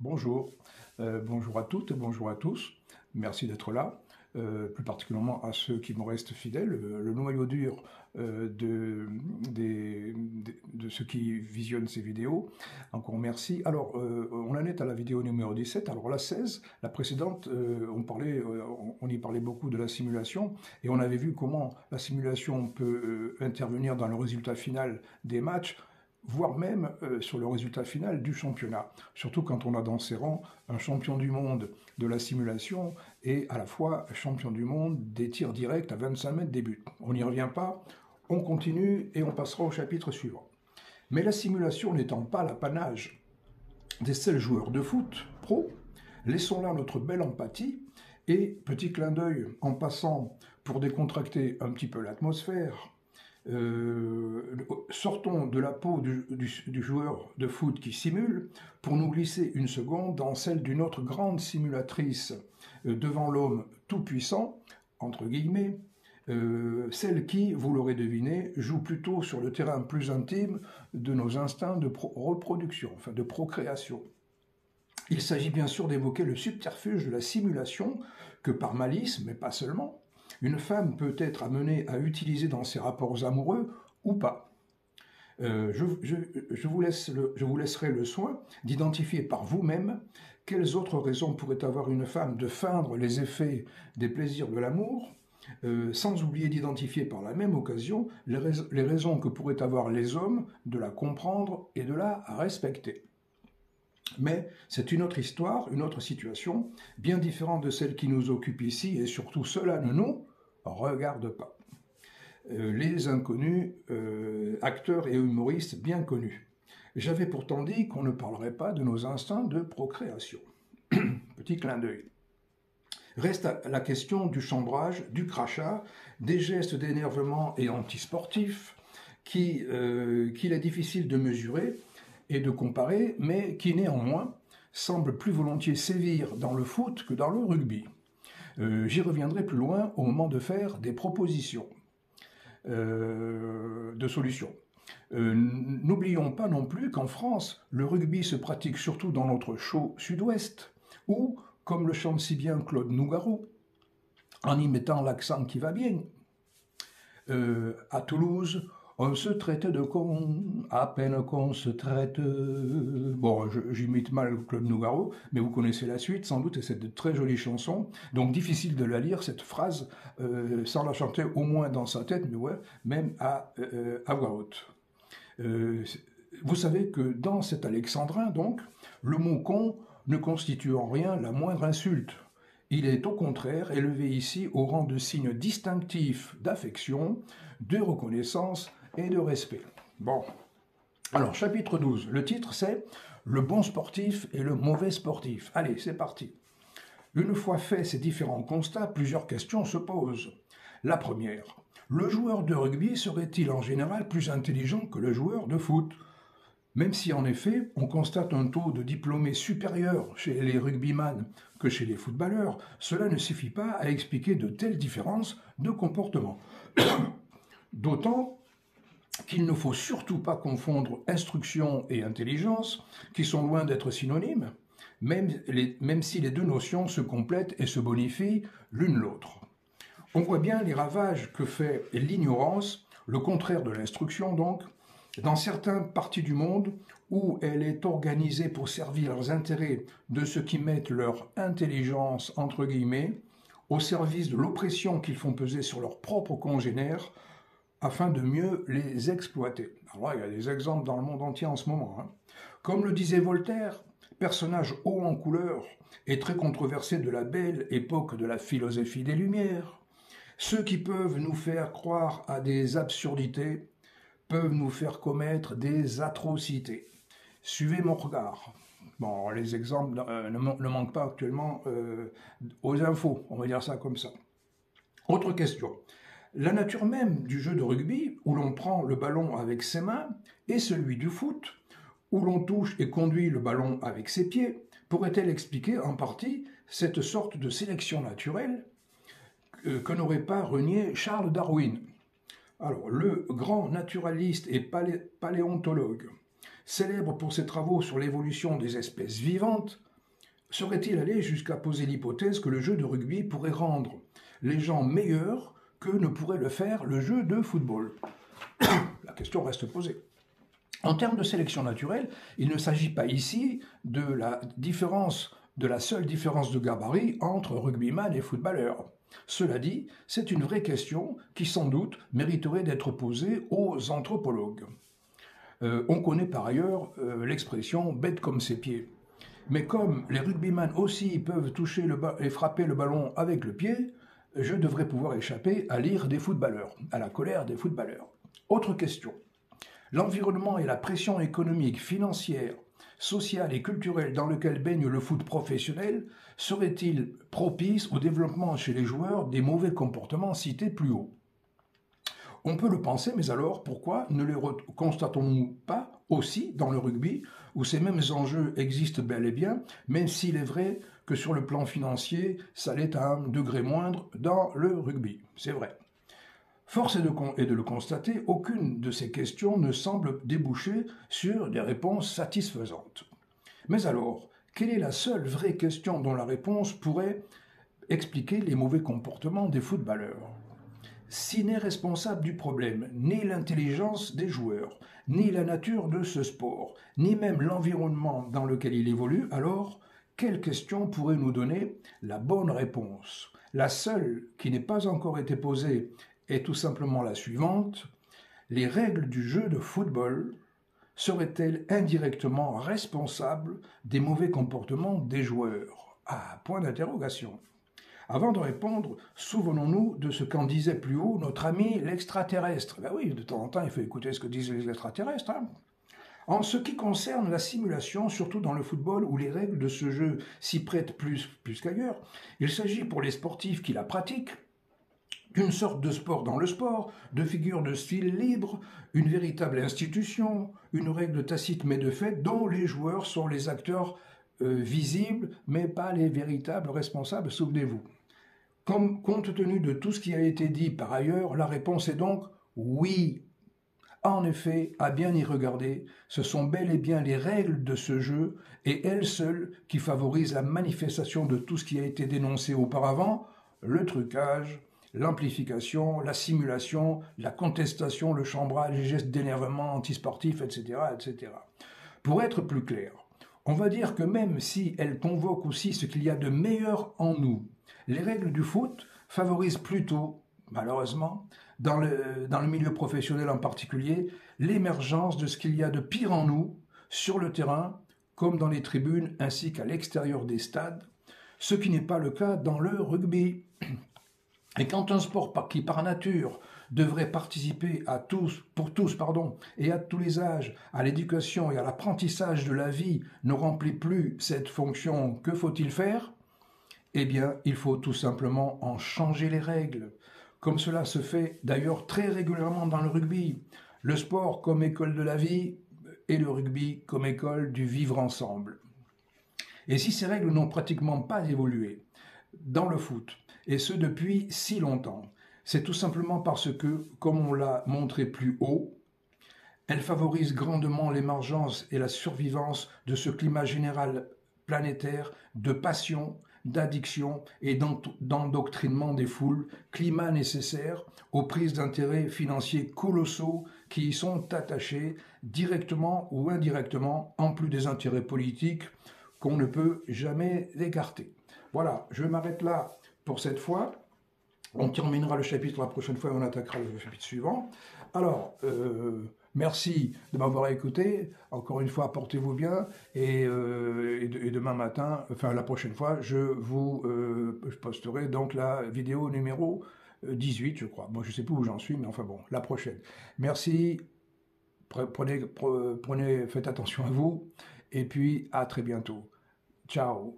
Bonjour. Bonjour à toutes, bonjour à tous. Merci d'être là, plus particulièrement à ceux qui me restent fidèles, le noyau dur de ceux qui visionnent ces vidéos. Encore merci. Alors, on en est à la vidéo numéro 17. Alors la 16, la précédente, on y parlait beaucoup de la simulation et on avait vu comment la simulation peut intervenir dans le résultat final des matchs, voire même sur le résultat final du championnat. Surtout quand on a dans ses rangs un champion du monde de la simulation et à la fois champion du monde des tirs directs à 25 mètres des buts. On n'y revient pas, on continue et on passera au chapitre suivant. Mais la simulation n'étant pas l'apanage des seuls joueurs de foot pro, laissons là notre belle empathie et petit clin d'œil en passant pour décontracter un petit peu l'atmosphère. Sortons de la peau du joueur de foot qui simule pour nous glisser une seconde dans celle d'une autre grande simulatrice devant l'homme tout-puissant, entre guillemets, celle qui, vous l'aurez deviné, joue plutôt sur le terrain plus intime de nos instincts de reproduction, enfin de procréation. Il s'agit bien sûr d'évoquer le subterfuge de la simulation que par malice, mais pas seulement, une femme peut être amenée à utiliser dans ses rapports amoureux ou pas. Je vous laisserai le soin d'identifier par vous-même quelles autres raisons pourrait avoir une femme de feindre les effets des plaisirs de l'amour, sans oublier d'identifier par la même occasion les raisons que pourraient avoir les hommes de la comprendre et de la respecter. Mais c'est une autre histoire, une autre situation, bien différente de celle qui nous occupe ici, et surtout cela ne nous regarde pas. Les inconnus, acteurs et humoristes bien connus. J'avais pourtant dit qu'on ne parlerait pas de nos instincts de procréation. Petit clin d'œil. Reste la question du chambrage, du crachat, des gestes d'énervement et antisportifs qu'il est difficile de mesurer et de comparer, mais qui néanmoins semblent plus volontiers sévir dans le foot que dans le rugby. J'y reviendrai plus loin au moment de faire des propositions de solutions. N'oublions pas non plus qu'en France, le rugby se pratique surtout dans notre chaud sud-ouest, où, comme le chante si bien Claude Nougaro, en y mettant l'accent qui va bien, à Toulouse, on se traite de con, à peine qu'on se traite... Bon, j'imite mal Claude Nougaro, mais vous connaissez la suite, sans doute, et c'est de très jolies chansons. Donc, difficile de la lire, cette phrase, sans la chanter au moins dans sa tête, mais ouais, même à voix haute. Vous savez que dans cet alexandrin, donc, le mot con ne constitue en rien la moindre insulte. Il est au contraire élevé ici au rang de signe distinctif d'affection, de reconnaissance et de respect. Bon, alors chapitre 12, le titre c'est « Le bon sportif et le mauvais sportif ». Allez, c'est parti. Une fois faits ces différents constats, plusieurs questions se posent. La première, le joueur de rugby serait-il en général plus intelligent que le joueur de foot ? Même si en effet, on constate un taux de diplômés supérieur chez les rugbyman que chez les footballeurs, cela ne suffit pas à expliquer de telles différences de comportement. D'autant qu'il ne faut surtout pas confondre instruction et intelligence, qui sont loin d'être synonymes, même si les deux notions se complètent et se bonifient l'une l'autre. On voit bien les ravages que fait l'ignorance, le contraire de l'instruction donc, dans certaines parties du monde où elle est organisée pour servir leurs intérêts de ceux qui mettent leur intelligence, entre guillemets, au service de l'oppression qu'ils font peser sur leurs propres congénères, afin de mieux les exploiter. Alors là, il y a des exemples dans le monde entier en ce moment. Comme le disait Voltaire, personnage haut en couleur et très controversé de la belle époque de la philosophie des Lumières, ceux qui peuvent nous faire croire à des absurdités peuvent nous faire commettre des atrocités. Suivez mon regard. Bon, les exemples ne manquent pas actuellement aux infos, on va dire ça comme ça. Autre question. La nature même du jeu de rugby, où l'on prend le ballon avec ses mains, et celui du foot, où l'on touche et conduit le ballon avec ses pieds, pourrait-elle expliquer en partie cette sorte de sélection naturelle que n'aurait pas renié Charles Darwin? Alors, le grand naturaliste et paléontologue célèbre pour ses travaux sur l'évolution des espèces vivantes, serait-il allé jusqu'à poser l'hypothèse que le jeu de rugby pourrait rendre les gens meilleurs que ne pourrait le faire le jeu de football? La question reste posée. En termes de sélection naturelle, il ne s'agit pas ici de la seule différence de gabarit entre rugbyman et footballeur. Cela dit, c'est une vraie question qui sans doute mériterait d'être posée aux anthropologues. On connaît par ailleurs l'expression « bête comme ses pieds ». Mais comme les rugbyman aussi peuvent toucher et frapper le ballon avec le pied, je devrais pouvoir échapper à l'ire des footballeurs, à la colère des footballeurs. Autre question. L'environnement et la pression économique, financière, sociale et culturelle dans lequel baigne le foot professionnel seraient-ils propices au développement chez les joueurs des mauvais comportements cités plus haut? On peut le penser, mais alors pourquoi ne les constatons-nous pas aussi dans le rugby, où ces mêmes enjeux existent bel et bien, même s'il est vrai que sur le plan financier, ça l'est à un degré moindre dans le rugby. C'est vrai. Force est de le constater, aucune de ces questions ne semble déboucher sur des réponses satisfaisantes. Mais alors, quelle est la seule vraie question dont la réponse pourrait expliquer les mauvais comportements des footballeurs? Si n'est responsable du problème ni l'intelligence des joueurs, ni la nature de ce sport, ni même l'environnement dans lequel il évolue, alors quelle question pourrait nous donner la bonne réponse? La seule qui n'ait pas encore été posée est tout simplement la suivante. Les règles du jeu de football seraient-elles indirectement responsables des mauvais comportements des joueurs? Ah, point d'interrogation. Avant de répondre, souvenons-nous de ce qu'en disait plus haut notre ami l'extraterrestre. Ben oui, de temps en temps, il faut écouter ce que disent les extraterrestres. Hein. En ce qui concerne la simulation, surtout dans le football où les règles de ce jeu s'y prêtent plus qu'ailleurs, il s'agit pour les sportifs qui la pratiquent d'une sorte de sport dans le sport, de figure de style libre, une véritable institution, une règle tacite mais de fait, dont les joueurs sont les acteurs visibles, mais pas les véritables responsables, souvenez-vous. Compte tenu de tout ce qui a été dit par ailleurs, la réponse est donc oui. En effet, à bien y regarder, ce sont bel et bien les règles de ce jeu, et elles seules, qui favorisent la manifestation de tout ce qui a été dénoncé auparavant, le trucage, l'amplification, la simulation, la contestation, le chambrage, les gestes d'énervement antisportifs, etc., etc. Pour être plus clair, on va dire que même si elles convoquent aussi ce qu'il y a de meilleur en nous, les règles du foot favorisent plutôt, malheureusement, dans le milieu professionnel en particulier, l'émergence de ce qu'il y a de pire en nous, sur le terrain, comme dans les tribunes, ainsi qu'à l'extérieur des stades, ce qui n'est pas le cas dans le rugby. Et quand un sport qui par nature devrait participer pour tous, et à tous les âges, à l'éducation et à l'apprentissage de la vie, ne remplit plus cette fonction, que faut-il faire? Eh bien, il faut tout simplement en changer les règles, comme cela se fait d'ailleurs très régulièrement dans le rugby. Le sport comme école de la vie et le rugby comme école du vivre ensemble. Et si ces règles n'ont pratiquement pas évolué dans le foot, et ce depuis si longtemps, c'est tout simplement parce que, comme on l'a montré plus haut, elles favorisent grandement l'émergence et la survivance de ce climat général planétaire de passion, d'addiction et d'endoctrinement des foules, climat nécessaire aux prises d'intérêts financiers colossaux qui y sont attachés directement ou indirectement, en plus des intérêts politiques qu'on ne peut jamais écarter. Voilà, je m'arrête là pour cette fois. On terminera le chapitre la prochaine fois et on attaquera le chapitre suivant. Alors, merci de m'avoir écouté. Encore une fois, portez-vous bien. Et demain matin, enfin la prochaine fois, je posterai donc la vidéo numéro 18, je crois. Moi, je ne sais plus où j'en suis, mais enfin bon, la prochaine. Merci. Faites attention à vous. Et puis, à très bientôt. Ciao.